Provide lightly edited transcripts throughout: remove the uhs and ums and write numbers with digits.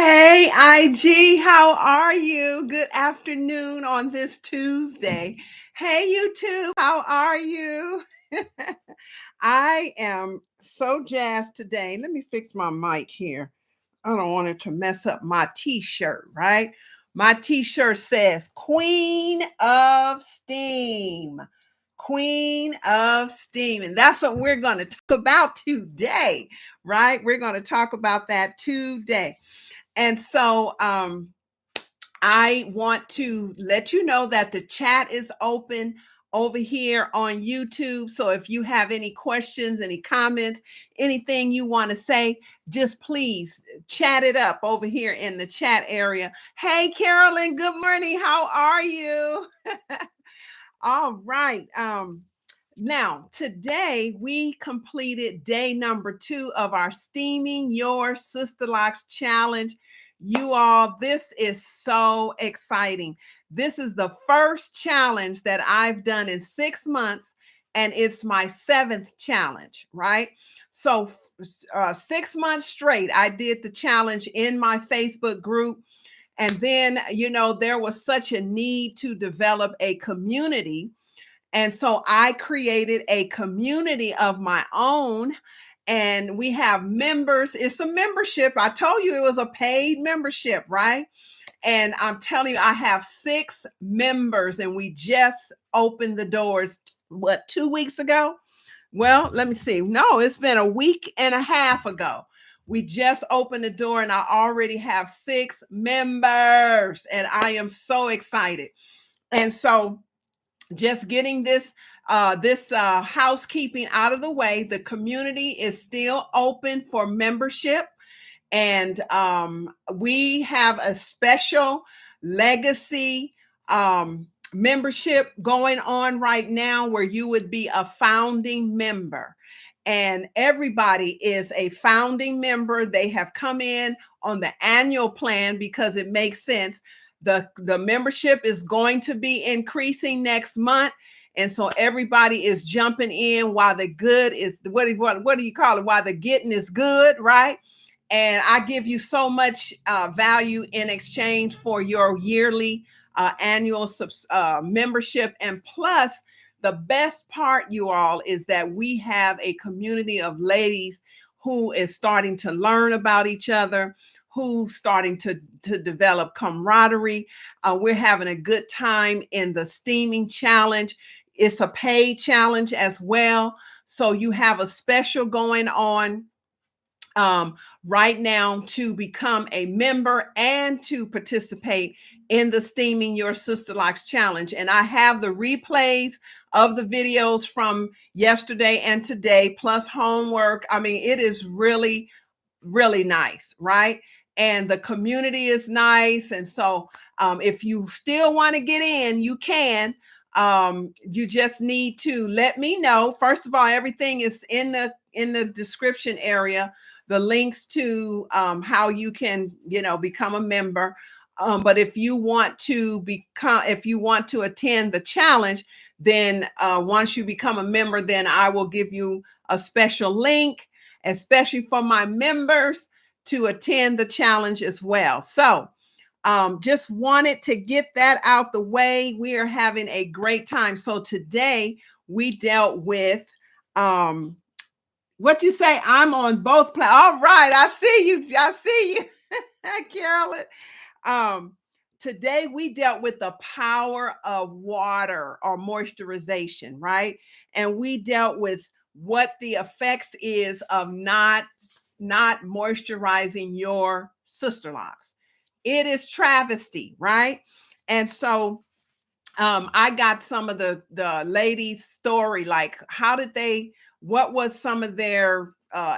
Hey, IG, how are you? Good afternoon on this Tuesday. Hey, YouTube, how are you? I am so jazzed today. Let me fix my mic here. I don't want it to mess up my t-shirt, right? My t-shirt says Queen of Steam. Queen of Steam. And that's what we're going to talk about today, right? We're going to talk about that today. And so I want to let you know that the chat is open over here on YouTube. So if you have any questions, any comments, anything you want to say, just please chat it up over here in the chat area. Hey, Carolyn, good morning. How are you? All right. Now, today we completed day number 2 of our Steaming Your Sisterlocks challenge. You all, this is so exciting. This is the first challenge that I've done in 6 months, and it's my 7th challenge, right? So, 6 months straight, I did the challenge in my Facebook group. And then, there was such a need to develop a community, and so I created a community of my own, and we have members. It's a membership. I told you it was a paid membership, right? And I'm telling you, I have 6 members, and we just opened the doors, what, 2 weeks ago? Well, let me see. No, it's been a week and a half ago. We just opened the door, and I already have 6 members, and I am so excited. And so, just getting this housekeeping out of the way, the community is still open for membership, and we have a special legacy membership going on right now where you would be a founding member, and everybody is a founding member. They have come in on the annual plan because it makes sense. The membership is going to be increasing next month, and so everybody is jumping in while the good is, what do you call it, while the getting is good, right? And I give you so much value in exchange for your yearly annual membership. And plus, the best part, you all, is that we have a community of ladies who is starting to learn about each other, who's starting to develop camaraderie. We're having a good time in the steaming challenge. It's a paid challenge as well. So you have a special going on right now to become a member and to participate in the Steaming Your Sisterlocks challenge. And I have the replays of the videos from yesterday and today, plus homework. I mean, it is really, really nice, right? And the community is nice. And so if you still want to get in, you can. You just need to let me know. First of all, everything is in the description area, the links to how you can, become a member. But if you want to attend the challenge, then once you become a member, then I will give you a special link, especially for my members, to attend the challenge as well. So just wanted to get that out the way. We are having a great time. So today we dealt with what you say. I'm on both all right, I see you. Carolyn. Today we dealt with the power of water or moisturization, right? And we dealt with what the effects is of not moisturizing your sister locks. It is travesty, right? And so I got some of the ladies' story, like what was some of their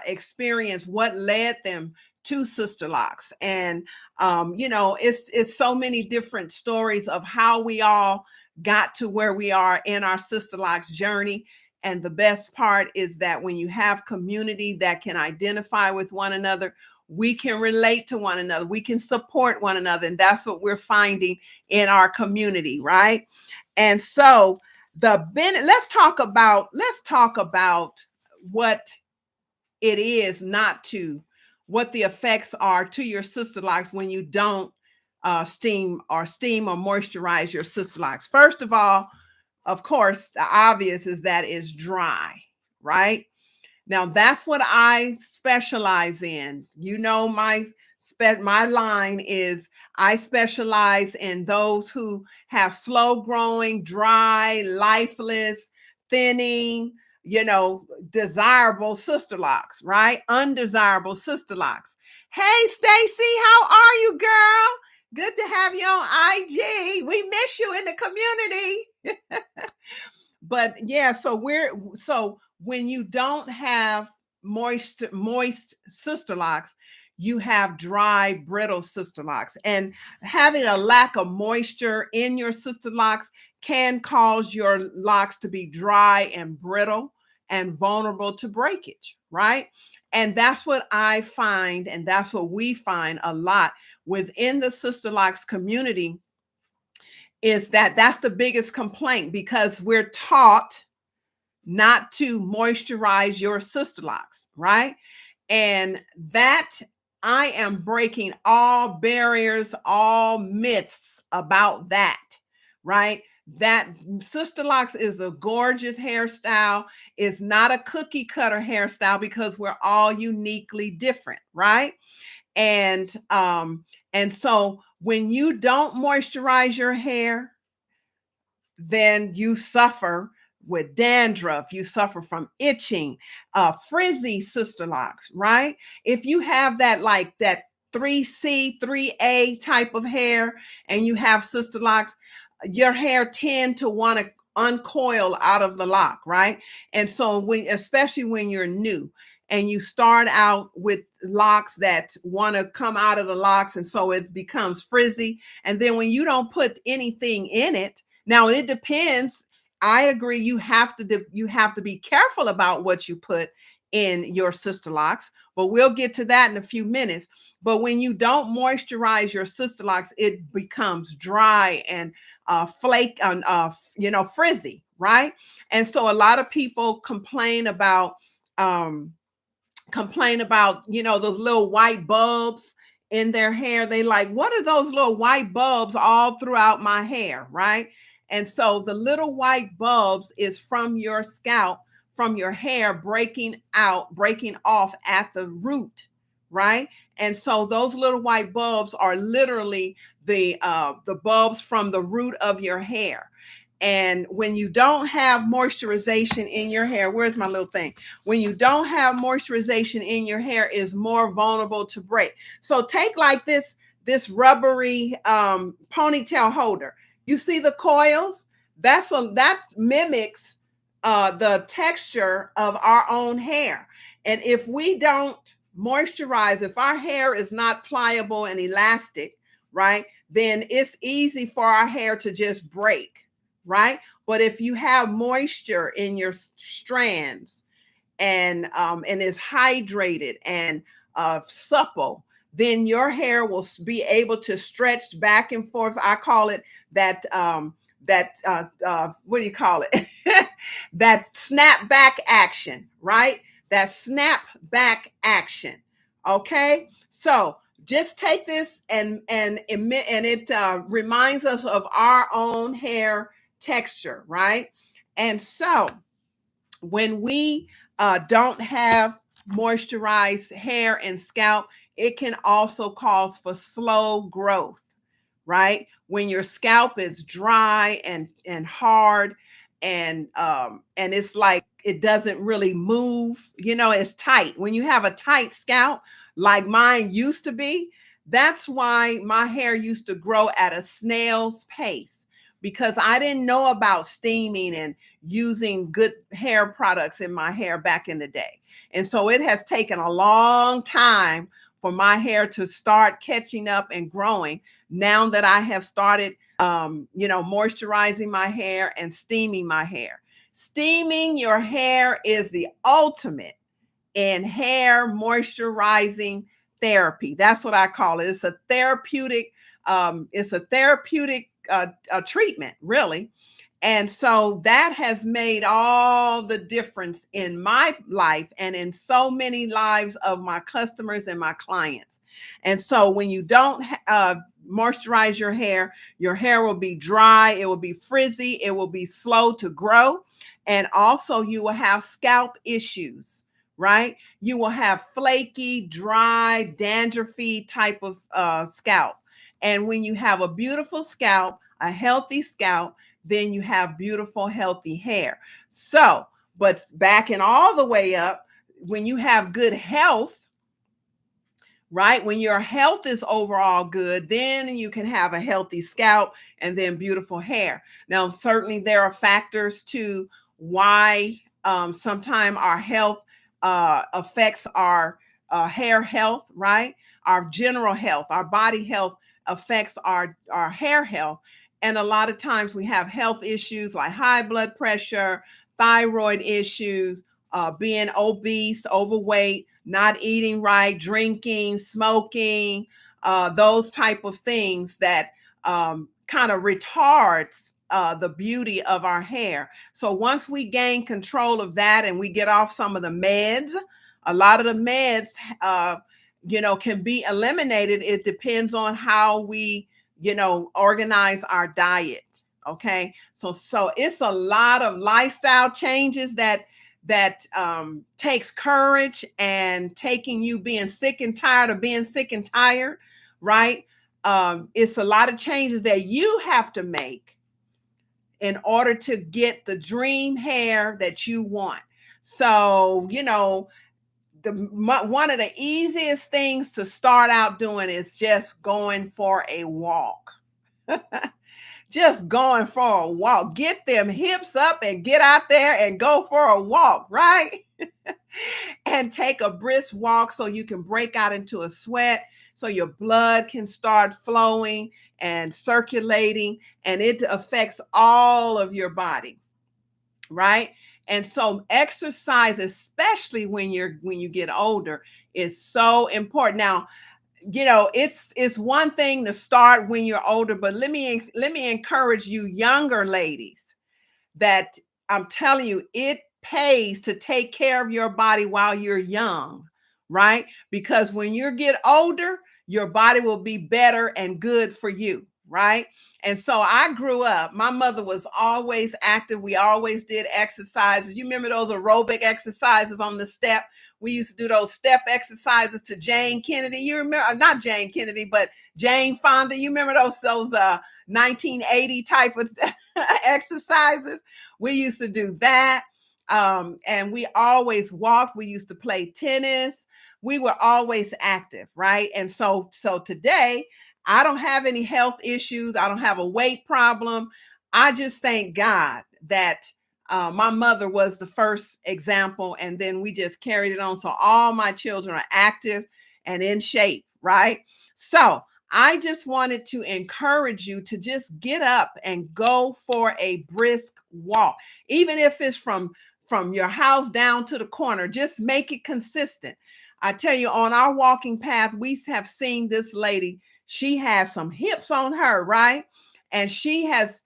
experience, what led them to sister locks. And it's so many different stories of how we all got to where we are in our sister locks journey. And the best part is that when you have community that can identify with one another, we can relate to one another, we can support one another. And that's what we're finding in our community, right? And so let's talk about what it is not to what the effects are to your sister locks when you don't steam or moisturize your sister locks. First of course, the obvious is that it's dry, right? Now that's what I specialize in. You know, my line is I specialize in those who have slow growing, dry, lifeless, thinning, desirable sister locks, right? Undesirable sister locks. Hey, Stacy, how are you, girl? Good to have you on IG. We miss you in the community. But yeah, so when you don't have moist sister locks, you have dry, brittle sister locks. And having a lack of moisture in your sister locks can cause your locks to be dry and brittle and vulnerable to breakage, right? And that's what I find, and that's what we find a lot within the sister locks community, is that that's the biggest complaint, because we're taught not to moisturize your sister locks, right? And that I am breaking all barriers, all myths about that, right? That sister locks is a gorgeous hairstyle. It's not a cookie cutter hairstyle because we're all uniquely different, right? And so when you don't moisturize your hair, then you suffer with dandruff, you suffer from itching, frizzy sister locks, right? If you have that, like that 3C, 3A type of hair, and you have sister locks, your hair tend to want to uncoil out of the lock, right? And so especially when you're new and you start out with locks that want to come out of the locks, and so it becomes frizzy. And then when you don't put anything in it, now it depends. I agree. You have to be careful about what you put in your sister locks, but we'll get to that in a few minutes. But when you don't moisturize your sister locks, it becomes dry and frizzy, right? And so a lot of people complain about those little white bulbs in their hair. They like, what are those little white bulbs all throughout my hair, right? And so the little white bulbs is from your scalp, from your hair breaking off at the root, right? And so those little white bulbs are literally the bulbs from the root of your hair. And when you don't have moisturization in your hair, where's my little thing? When you don't have moisturization in your hair, is more vulnerable to break. So take like this rubbery ponytail holder. You see the coils? That mimics the texture of our own hair. And if we don't moisturize, if our hair is not pliable and elastic, right, then it's easy for our hair to just break, right? But if you have moisture in your strands and is hydrated and supple, then your hair will be able to stretch back and forth. I call it that what do you call it? That snap back action, right? That snap back action. Okay, so just take this and it reminds us of our own hair texture, right? And so when we don't have moisturized hair and scalp, it can also cause for slow growth, right? When your scalp is dry and hard, and it's like it doesn't really move, it's tight. When you have a tight scalp like mine used to be, that's why my hair used to grow at a snail's pace, because I didn't know about steaming and using good hair products in my hair back in the day. And so it has taken a long time for my hair to start catching up and growing now that I have started, moisturizing my hair and steaming my hair. Steaming your hair is the ultimate in hair moisturizing therapy. That's what I call it. It's a therapeutic treatment, really. And so that has made all the difference in my life and in so many lives of my customers and my clients. And so when you don't moisturize your hair will be dry, it will be frizzy, it will be slow to grow. And also, you will have scalp issues, right? You will have flaky, dry, dandruffy type of scalp. And when you have a beautiful scalp, a healthy scalp, then you have beautiful, healthy hair. So, but backing all the way up, when you have good health, right? When your health is overall good, then you can have a healthy scalp and then beautiful hair. Now, certainly there are factors to why sometimes our health affects our hair health, right? Our general health, our body health affects our hair health. And a lot of times we have health issues like high blood pressure, thyroid issues, being obese, overweight, not eating right, drinking, smoking, those type of things that kind of retards the beauty of our hair. So once we gain control of that and we get off some of the meds, a lot of the meds, can be eliminated. It depends on how we, organize our diet. Okay, so it's a lot of lifestyle changes that takes courage, and taking you being sick and tired of being sick and tired, right? It's a lot of changes that you have to make in order to get the dream hair that you want. So, one of the easiest things to start out doing is just going for a walk. Just going for a walk. Get them hips up and get out there and go for a walk, right? And take a brisk walk so you can break out into a sweat, so your blood can start flowing and circulating, and it affects all of your body, right? And so exercise, especially when you get older, is so important. Now, it's one thing to start when you're older, but let me encourage you younger ladies that I'm telling you, it pays to take care of your body while you're young, right? Because when you get older, your body will be better and good for you, right? And so I grew up, my mother was always active. We always did exercises. You remember those aerobic exercises on the step? We used to do those step exercises to Jane Kennedy. You remember, not Jane Kennedy, but Jane Fonda. You remember those 1980 type of exercises? We used to do that. And we always walked. We used to play tennis. We were always active, right? And so today, I don't have any health issues. I don't have a weight problem. I just thank God that my mother was the first example, and then we just carried it on. So all my children are active and in shape, right? So I just wanted to encourage you to just get up and go for a brisk walk, even if it's from your house down to the corner. Just make it consistent. I tell you, on our walking path, we have seen this lady. She has some hips on her, right? And she has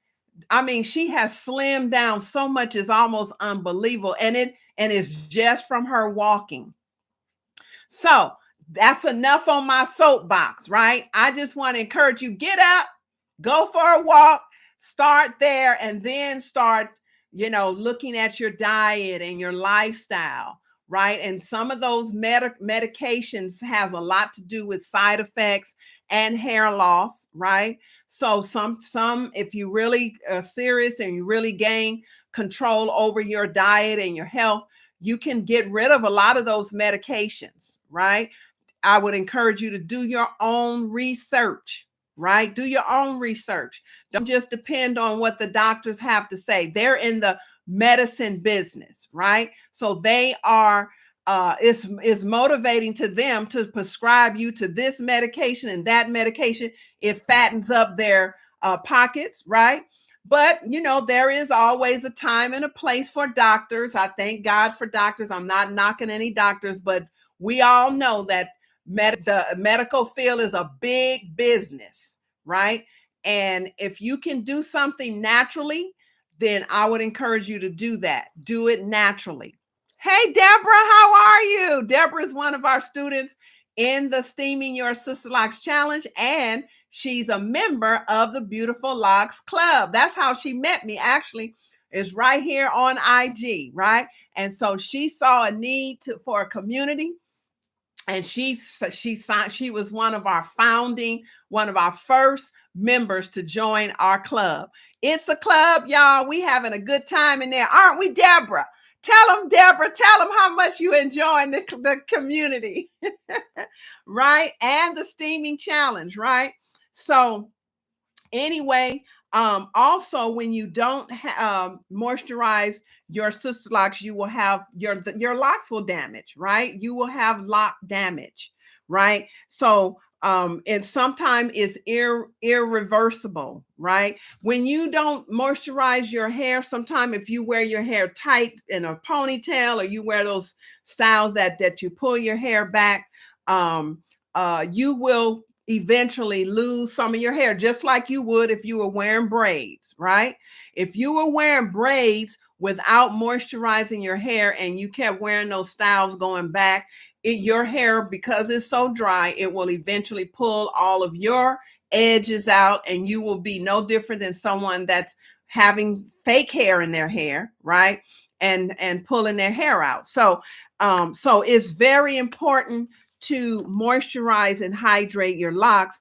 slimmed down so much, it's almost unbelievable. And it's just from her walking. So that's enough on my soapbox, right? I just want to encourage you, get up, go for a walk, start there, and then start, looking at your diet and your lifestyle, right? And some of those medications has a lot to do with side effects and hair loss, right? So some if you really are serious and you really gain control over your diet and your health, you can get rid of a lot of those medications, right? I would encourage you to do your own research, right? Do your own research. Don't just depend on what the doctors have to say. They're in the medicine business, right? So they are, it's motivating to them to prescribe you to this medication and that medication. It fattens up their pockets, right? But, there is always a time and a place for doctors. I thank God for doctors. I'm not knocking any doctors, but we all know that the medical field is a big business, right? And if you can do something naturally, then I would encourage you to do that. Do it naturally. Hey, Deborah, how are you? Deborah is one of our students in the Steaming Your Sister Locks Challenge, and she's a member of the Beautiful Locks Club. That's how she met me, actually, is right here on IG, right? And so she saw a need for a community, and she was one of our first members to join our club. It's a club, y'all. We having a good time in there, aren't we, Deborah? Tell them, Deborah, tell them how much you enjoying the community. Right? And the steaming challenge, right? So anyway, also when you don't moisturize your sister locks, you will have your locks will damage, right? You will have lock damage, right? So and sometimes it's irreversible, right? When you don't moisturize your hair, sometimes if you wear your hair tight in a ponytail, or you wear those styles that you pull your hair back, you will eventually lose some of your hair, just like you would if you were wearing braids, right? If you were wearing braids without moisturizing your hair and you kept wearing those styles going back, your hair, because it's so dry, it will eventually pull all of your edges out, and you will be no different than someone that's having fake hair in their hair, right? And pulling their hair out. So it's very important to moisturize and hydrate your locks,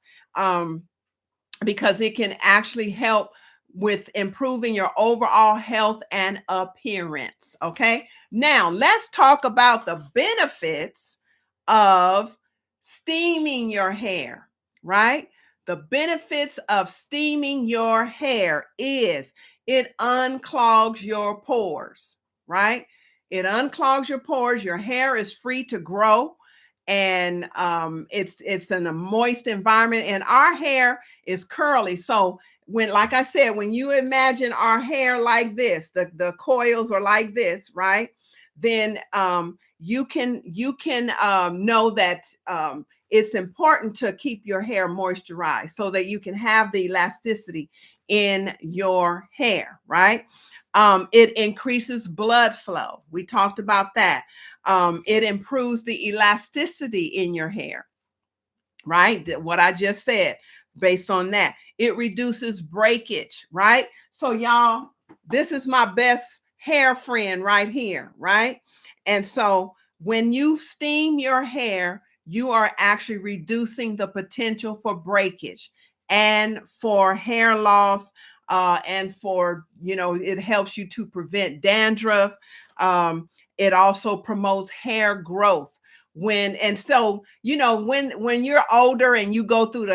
because it can actually help with improving your overall health and appearance. Okay, now let's talk about the benefits of steaming your hair, right? The benefits of steaming your hair is it unclogs your pores, right? It unclogs your pores. Your hair is free to grow, and it's in a moist environment, and our hair is curly. So when, like I said, when you imagine our hair like this, the coils are like this, right? Then you can know that it's important to keep your hair moisturized so that you can have the elasticity in your hair, right? It increases blood flow. We talked about that. It improves the elasticity in your hair, right? What I just said, based on that. It reduces breakage, right? So y'all, this is my best hair friend right here, right? And so when you steam your hair, you are actually reducing the potential for breakage and for hair loss, and for, it helps you to prevent dandruff. It also promotes hair growth. When you're older and you go through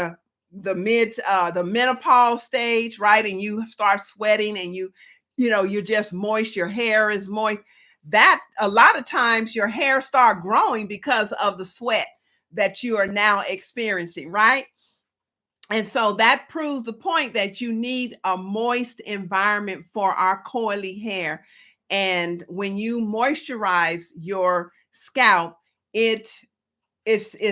the menopause stage, right, and you start sweating, and you're just moist, your hair is moist, that a lot of times your hair start growing because of the sweat that you are now experiencing, right? And so that proves the point that you need a moist environment for our coily hair. And when you moisturize your scalp, it's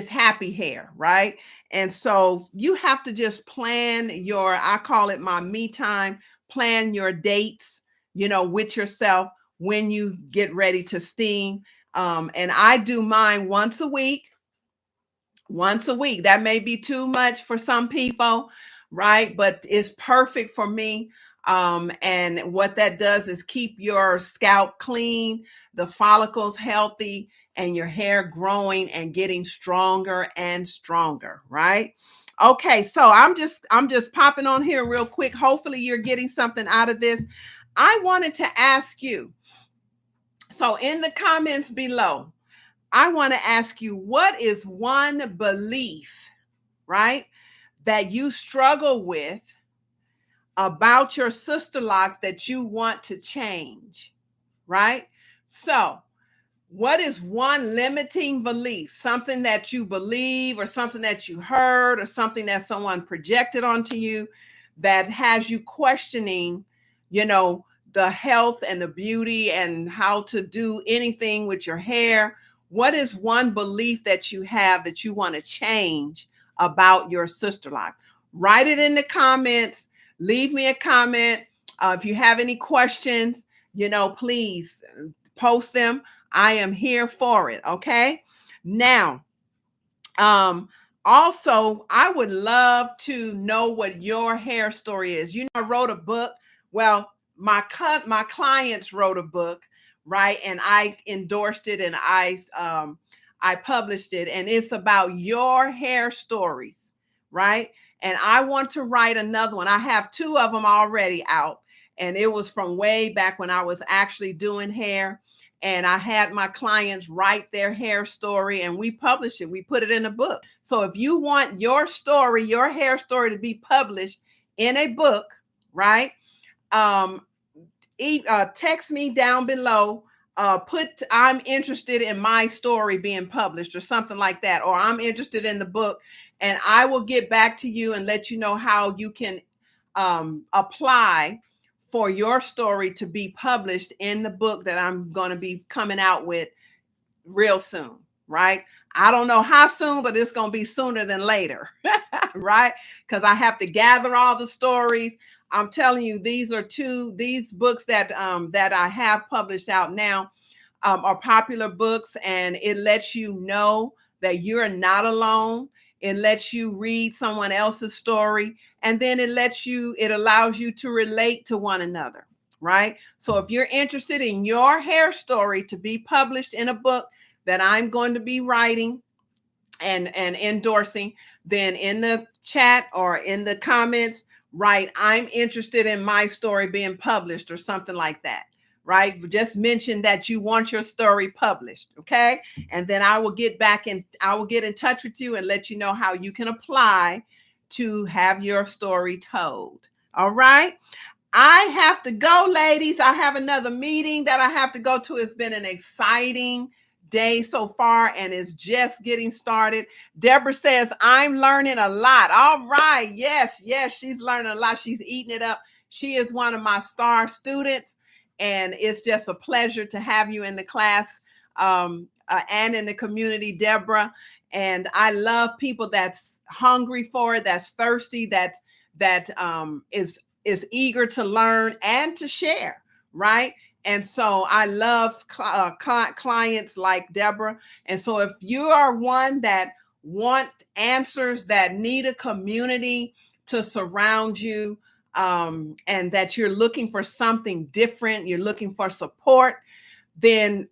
happy hair, right? And so you have to just plan I call it my me time, plan your dates, with yourself when you get ready to steam. And I do mine once a week. That may be too much for some people, right? But it's perfect for me. And what that does is keep your scalp clean, the follicles healthy, and your hair growing and getting stronger and stronger, right? Okay, so I'm just popping on here real quick. Hopefully you're getting something out of this. I wanted to ask you, so in the comments below, I want to ask you, what is one belief, right, that you struggle with about your sister locks that you want to change, right? So, what is one limiting belief, something that you believe, or something that you heard, or something that someone projected onto you that has you questioning, the health and the beauty and how to do anything with your hair? What is one belief that you have that you want to change about your sister lock? Write it in the comments. Leave me a comment. If you have any questions, please post them. I am here for it. Okay. Now, um, also, I would love to know what your hair story is. I wrote a book. Well, my clients wrote a book, right? And I endorsed it, and I published it, and it's about your hair stories, right? And I want to write another one. I have two of them already out, and it was from way back when I was actually doing hair, and I had my clients write their hair story, and we published it. We put it in a book. So if you want your story, your hair story, to be published in a book, right? Um, Text me down below. Put I'm interested in my story being published or something like that, or I'm interested in the book, and I will get back to you and let you know how you can apply for your story to be published in the book that I'm going to be coming out with real soon, right? I don't know how soon, but it's going to be sooner than later, right? Because I have to gather all the stories. I'm telling you, these books that I have published out now are popular books, and it lets you know that you're not alone. It lets you read someone else's story, and then it allows you to relate to one another, right? So if you're interested in your hair story to be published in a book that I'm going to be writing and endorsing, then in the chat or in the comments, write, I'm interested in my story being published, or something like that, right? Just mention that you want your story published, okay? And then I will get in touch with you and let you know how you can apply to have your story told. All right. I have to go, ladies. I have another meeting that I have to go to. It's been an exciting day so far, and it's just getting started. Deborah says, I'm learning a lot. All right. Yes, she's learning a lot. She's eating it up. She is one of my star students, and it's just a pleasure to have you in the class and in the community, Deborah. And I love people that's hungry for it, that's thirsty, that is eager to learn and to share, right? And so I love clients like Deborah. And so if you are one that want answers, that need a community to surround you, and that you're looking for something different, you're looking for support, then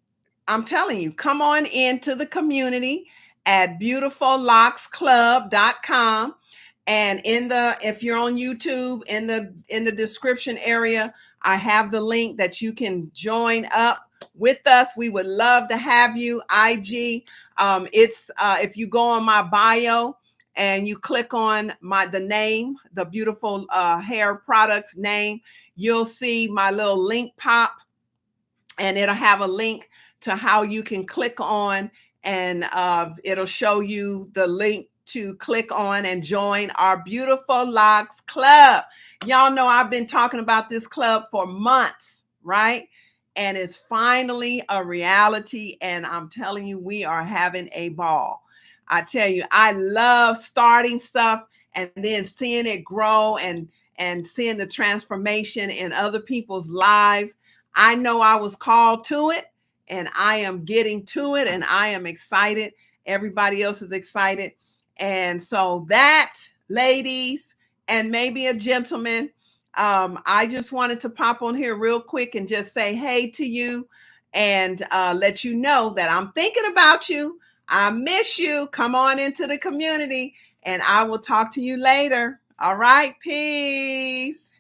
I'm telling you, come on into the community at beautifullocksclub.com. And if you're on YouTube, in the description area, I have the link that you can join up with us. We would love to have you. IG, it's if you go on my bio and you click on the name, the Beautiful Hair Products name, you'll see my little link pop, and it'll have a link to how you can click on, and it'll show you the link to click on and join our Beautiful Locks Club. Y'all know I've been talking about this club for months, right? And it's finally a reality, and I'm telling you, we are having a ball. I tell you, I love starting stuff and then seeing it grow, and seeing the transformation in other people's lives. I know I was called to it, and I am getting to it, and I am excited. Everybody else is excited. And so that, ladies, and maybe a gentleman, I just wanted to pop on here real quick and just say hey to you, and let you know that I'm thinking about you. I miss you. Come on into the community, and I will talk to you later. All right. Peace.